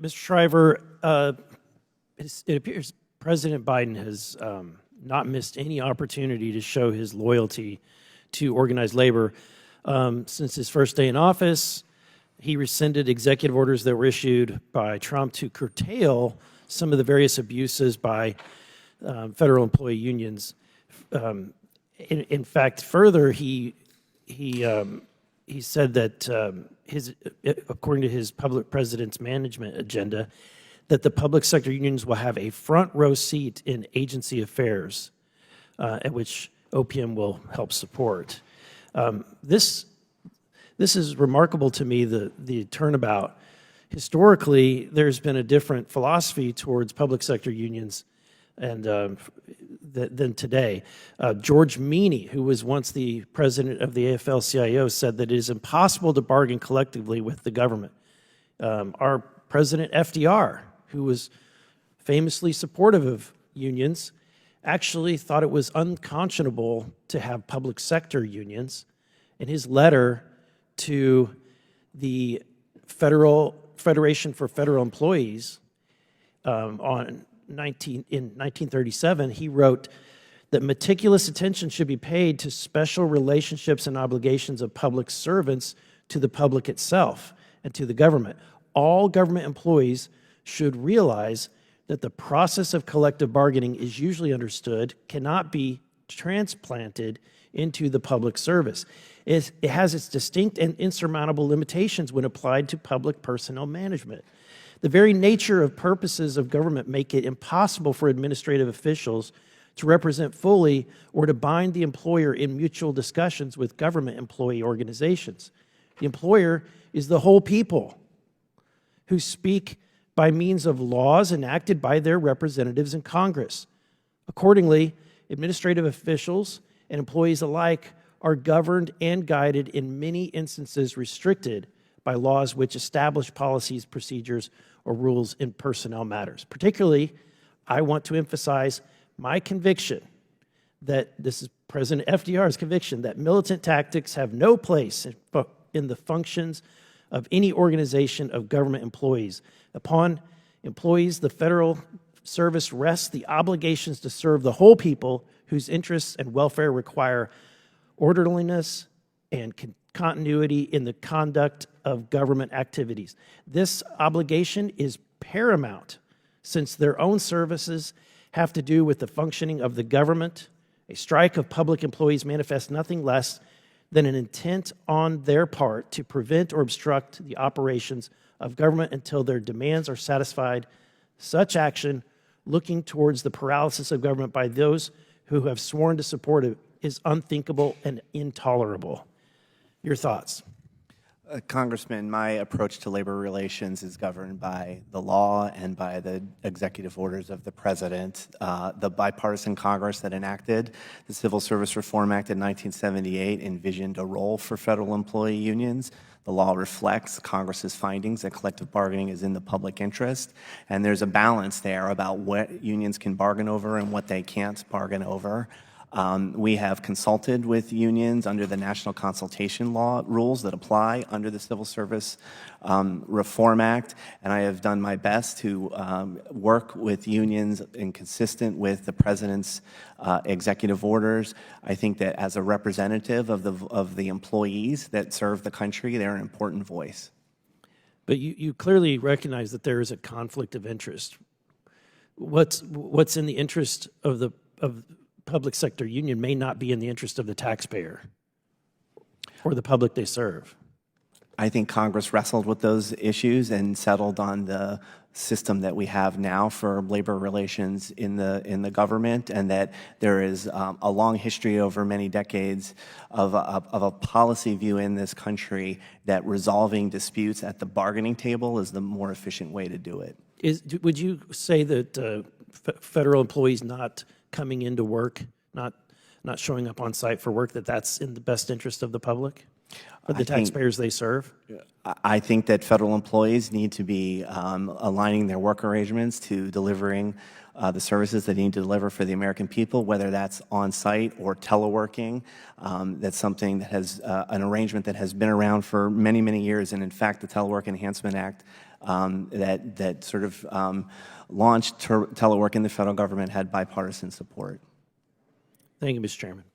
Mr. Shriver, it appears President Biden has not missed any opportunity to show his loyalty to organized labor. Since his first day in office, he rescinded executive orders that were issued by Trump to curtail some of the various abuses by federal employee unions. In fact, further, he said that according to his public president's management agenda, that the public sector unions will have a front row seat in agency affairs, at which OPM will help support. This is remarkable to me, the turnabout. Historically, there's been a different philosophy towards public sector unions and than today. George Meany, who was once the president of the AFL-CIO, said that it is impossible to bargain collectively with the government. Our President FDR, who was famously supportive of unions, actually thought it was unconscionable to have public sector unions. In his letter to the Federation for Federal Employees in 1937, he wrote that meticulous attention should be paid to special relationships and obligations of public servants to the public itself and to the government. All government employees should realize that the process of collective bargaining is usually understood, cannot be transplanted into the public service. It has its distinct and insurmountable limitations when applied to public personnel management. The very nature of purposes of government make it impossible for administrative officials to represent fully or to bind the employer in mutual discussions with government employee organizations. The employer is the whole people who speak by means of laws enacted by their representatives in Congress. Accordingly, administrative officials and employees alike are governed and guided, in many instances restricted, by laws which establish policies, procedures, or rules in personnel matters. Particularly, I want to emphasize my conviction that this is President FDR's conviction that militant tactics have no place in the functions of any organization of government employees. Upon employees, the federal service rests the obligations to serve the whole people whose interests and welfare require orderliness and continuity in the conduct of government activities. This obligation is paramount since their own services have to do with the functioning of the government. A strike of public employees manifests nothing less than an intent on their part to prevent or obstruct the operations of government until their demands are satisfied. Such action, looking towards the paralysis of government by those who have sworn to support it, is unthinkable and intolerable. Your thoughts? Congressman, my approach to labor relations is governed by the law and by the executive orders of the President. The bipartisan Congress that enacted the Civil Service Reform Act in 1978 envisioned a role for federal employee unions. The law reflects Congress's findings that collective bargaining is in the public interest, and there's a balance there about what unions can bargain over and what they can't bargain over. We have consulted with unions under the National Consultation Law rules that apply under the Civil Service Reform Act, and I have done my best to work with unions and consistent with the President's executive orders. I think that as a representative of the employees that serve the country, they're an important voice. But you clearly recognize that there is a conflict of interest. What's in the interest of the public sector union may not be in the interest of the taxpayer or the public they serve. I think Congress wrestled with those issues and settled on the system that we have now for labor relations in the government, and that there is a long history over many decades of a policy view in this country that resolving disputes at the bargaining table is the more efficient way to do it. Would you say that federal employees not coming into work, not showing up on site for work, that's in the best interest of the public, or the taxpayers they serve? I think that federal employees need to be aligning their work arrangements to delivering the services they need to deliver for the American people, whether that's on site or teleworking. That's something that has an arrangement that has been around for many, many years, and in fact, the Telework Enhancement Act that sort of launched telework in the federal government had bipartisan support. Thank you, Mr. Chairman.